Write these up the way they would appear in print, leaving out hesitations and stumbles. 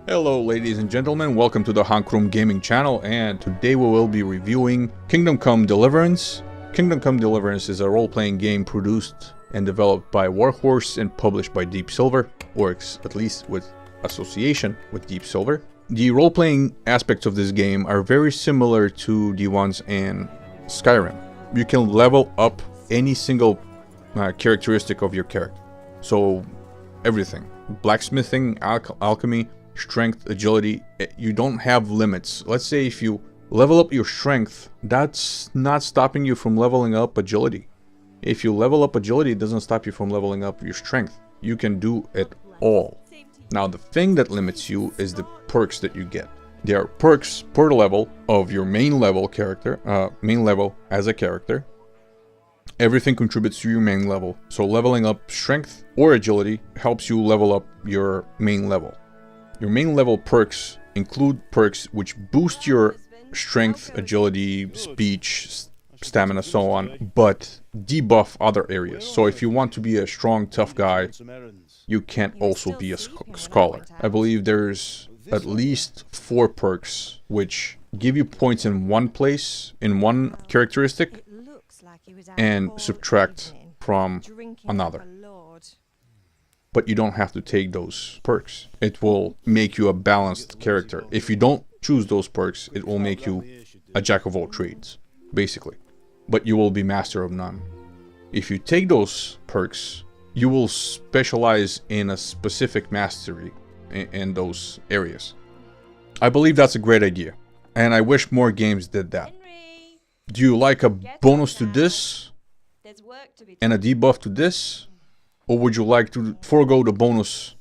Hello ladies and gentlemen, welcome to the Hankrum Gaming channel, and today we will be reviewing Kingdom Come Deliverance. Kingdom Come Deliverance is a role-playing game produced and developed by Warhorse and published by Deep Silver, or at least with association with Deep Silver. The role-playing aspects of this game are very similar to the ones in Skyrim. You can level up any single characteristic of your character. So everything. Blacksmithing, alchemy, strength, agility, you don't have limits. Let's say if you level up your strength, that's not stopping you from leveling up agility. If you level up agility, it doesn't stop you from leveling up your strength. You can do it all. Now the thing that limits you is the perks that you get. There are perks per level of your main level character, main level as a character. Everything contributes to your main level. So leveling up strength or agility helps you level up your main level. Your main level perks include perks which boost your strength, agility, speech, stamina, so on, but debuff other areas. So if you want to be a strong, tough guy, you can't also be a scholar. I believe there's at least 4 perks which give you points in one place, in one characteristic, and subtract from another. But you don't have to take those perks. It will make you a balanced character. If you don't choose those perks, it will make you a jack of all trades, basically. But you will be master of none. If you take those perks, you will specialize in a specific mastery in those areas. I believe that's a great idea, and I wish more games did that. Do you like a bonus to this and a debuff to this? Or would you like to forego the bonus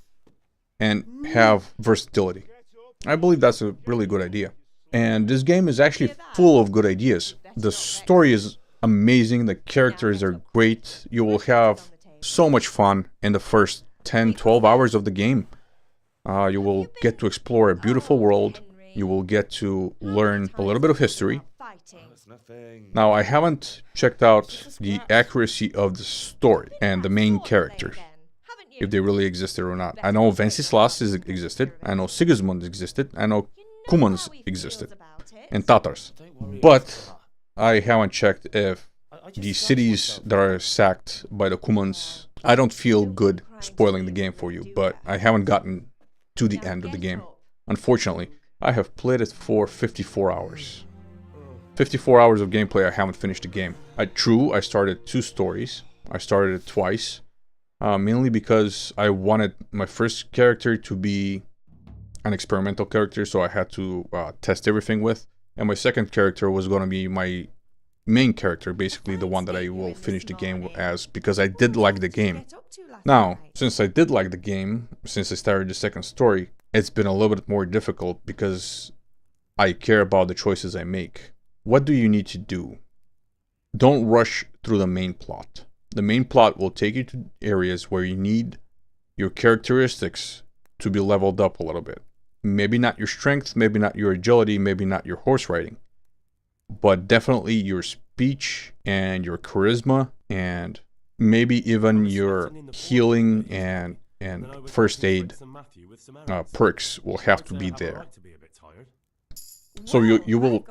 and have versatility? I believe that's a really good idea. And this game is actually full of good ideas. The story is amazing, the characters are great. You will have so much fun in the first 10-12 hours of the game. You will get to explore a beautiful world. You will get to learn a little bit of history. Now, I haven't checked out the accuracy of the story and the main characters, if they really existed or not. I know Venceslas existed, I know Sigismund existed, I know Cumans existed, and Tatars. But I haven't checked if the cities that are sacked by the Cumans. I don't feel good spoiling the game for you, but I haven't gotten to the end of the game. Unfortunately, I have played it for 54 hours. 54 hours of gameplay, I haven't finished the game. True, I started 2 stories. I started it twice. Mainly because I wanted my first character to be an experimental character, so I had to test everything with. And my second character was going to be my main character, basically the one that I will finish the game as, because I did like the game. Now, since I did like the game, since I started the second story, it's been a little bit more difficult because I care about the choices I make. What do you need to do? Don't rush through the main plot. The main plot will take you to areas where you need your characteristics to be leveled up a little bit. Maybe not your strength, maybe not your agility, maybe not your horse riding, but definitely your speech and your charisma, and maybe even your healing and first aid perks will have to be there. So you will,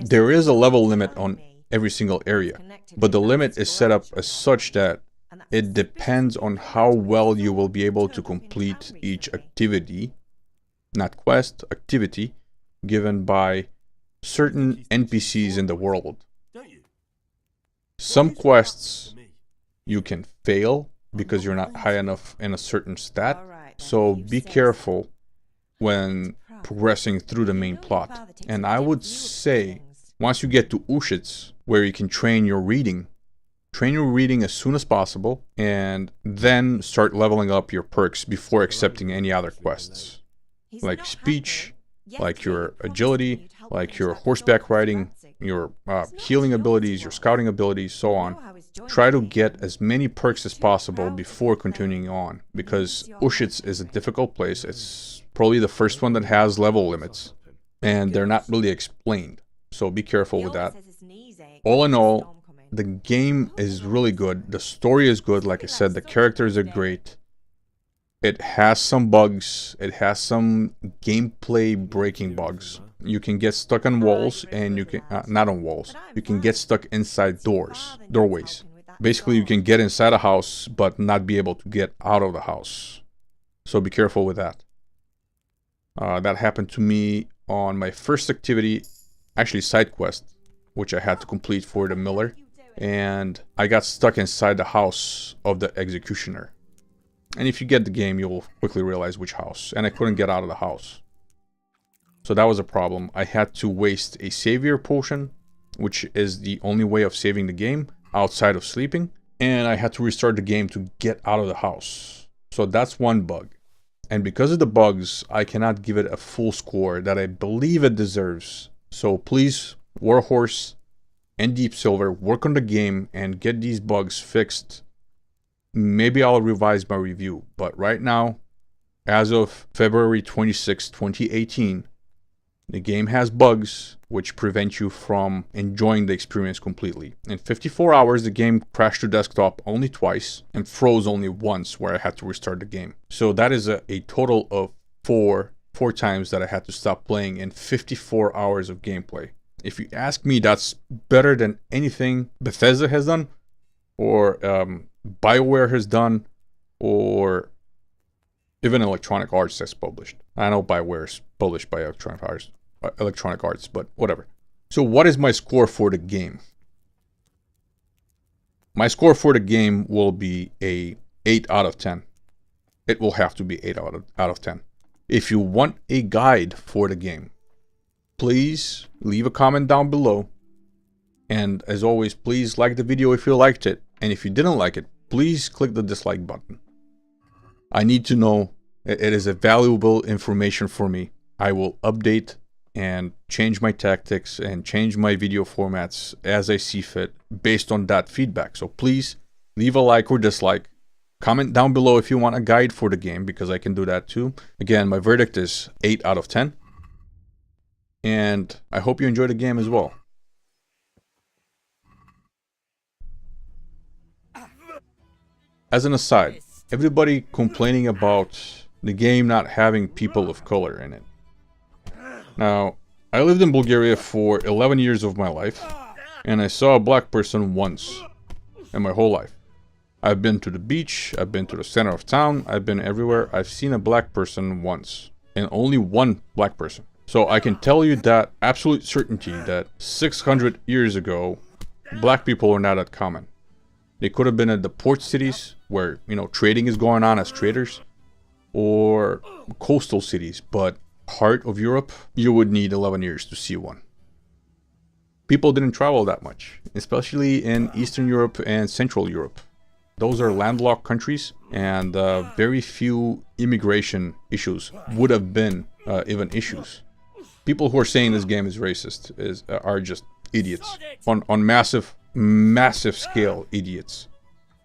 there is a level limit on every single area, but the limit is set up as such that it depends on how well you will be able to complete each activity, not quest, activity, given by certain NPCs in the world. Some quests you can fail because you're not high enough in a certain stat, so be careful when progressing through the main plot. And I would say, once you get to Ushitz, where you can train your reading as soon as possible, and then start leveling up your perks before accepting any other quests. Like speech, like your agility, like your horseback riding, your healing abilities, your scouting abilities, so on. Try to get as many perks as possible before continuing on, because Ushitz is a difficult place. It's probably the first one that has level limits, and they're not really explained, so be careful with that. All in all, the game is really good, the story is good, like I said, the characters are great. It has some bugs. It has some gameplay breaking bugs. You can get stuck on walls, and you can not on walls. You can get stuck inside doorways. Basically, you can get inside a house but not be able to get out of the house. So be careful with that. That happened to me on my first activity, actually side quest, which I had to complete for the miller. And I got stuck inside the house of the executioner. And if you get the game, you'll quickly realize which house. And I couldn't get out of the house. So that was a problem. I had to waste a savior potion, which is the only way of saving the game outside of sleeping. And I had to restart the game to get out of the house. So that's one bug. And because of the bugs, I cannot give it a full score that I believe it deserves. So please, Warhorse and Deep Silver, work on the game and get these bugs fixed. Maybe I'll revise my review, but right now, as of February 26, 2018, the game has bugs which prevent you from enjoying the experience completely. In 54 hours, the game crashed to desktop only twice and froze only once, where I had to restart the game. So that is a total of four times that I had to stop playing in 54 hours of gameplay. If you ask me, that's better than anything Bethesda has done, or BioWare has done, or even Electronic Arts has published. I know BioWare is published by Electronic Arts, but whatever. So what is my score for the game? My score for the game will be a 8 out of 10. It will have to be 8 out of 10. If you want a guide for the game, please leave a comment down below. And as always, please like the video if you liked it. And if you didn't like it, please click the dislike button. I need to know. It is a valuable information for me. I will update and change my tactics and change my video formats as I see fit based on that feedback. So please leave a like or dislike. Comment down below if you want a guide for the game, because I can do that too. Again, my verdict is 8 out of 10. And I hope you enjoy the game as well. As an aside, everybody complaining about the game not having people of color in it. Now, I lived in Bulgaria for 11 years of my life, and I saw a black person once in my whole life. I've been to the beach, I've been to the center of town, I've been everywhere. I've seen a black person once, and only one black person. So I can tell you that absolute certainty that 600 years ago, black people were not that common. They could have been at the port cities where, you know, trading is going on as traders, or coastal cities, but heart of Europe, you would need 11 years to see one. People didn't travel that much, especially in Eastern Europe and Central Europe. Those are landlocked countries, and very few immigration issues would have been even issues. People who are saying this game is racist are just idiots. On massive scale idiots.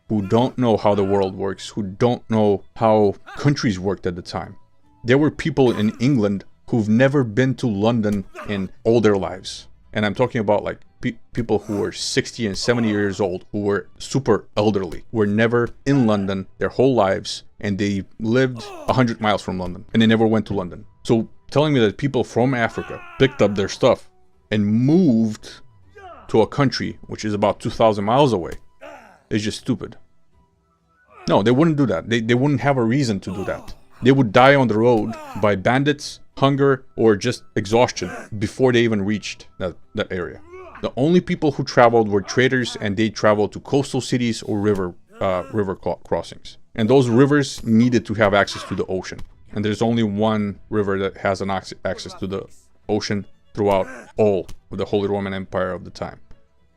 Who don't know how the world works, who don't know how countries worked at the time. There were people in England who've never been to London in all their lives. And I'm talking about like people who were 60 and 70 years old, who were super elderly, were never in London their whole lives, and they lived 100 miles from London, and they never went to London. So telling me that people from Africa picked up their stuff and moved to a country which is about 2,000 miles away is just stupid. No, they wouldn't do that. They wouldn't have a reason to do that. They would die on the road by bandits, hunger, or just exhaustion before they even reached that area. The only people who traveled were traders, and they traveled to coastal cities or river crossings. And those rivers needed to have access to the ocean. And there's only one river that has an access to the ocean throughout all of the Holy Roman Empire of the time.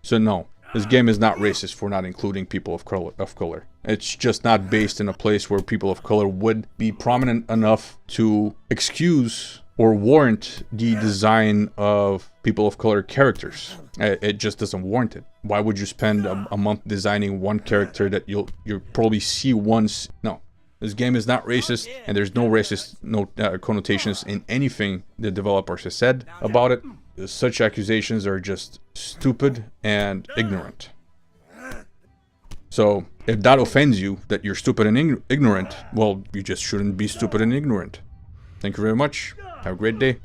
So no, this game is not racist for not including people of color. It's just not based in a place where people of color would be prominent enough to excuse or warrant the design of people of color characters. It just doesn't warrant it. Why would you spend a month designing one character that you'll probably see once? No. This game is not racist, and there's no racist connotations in anything the developers have said about it. Such accusations are just stupid and ignorant. So if that offends you, that you're stupid and ignorant, well, you just shouldn't be stupid and ignorant. Thank you very much. Have a great day.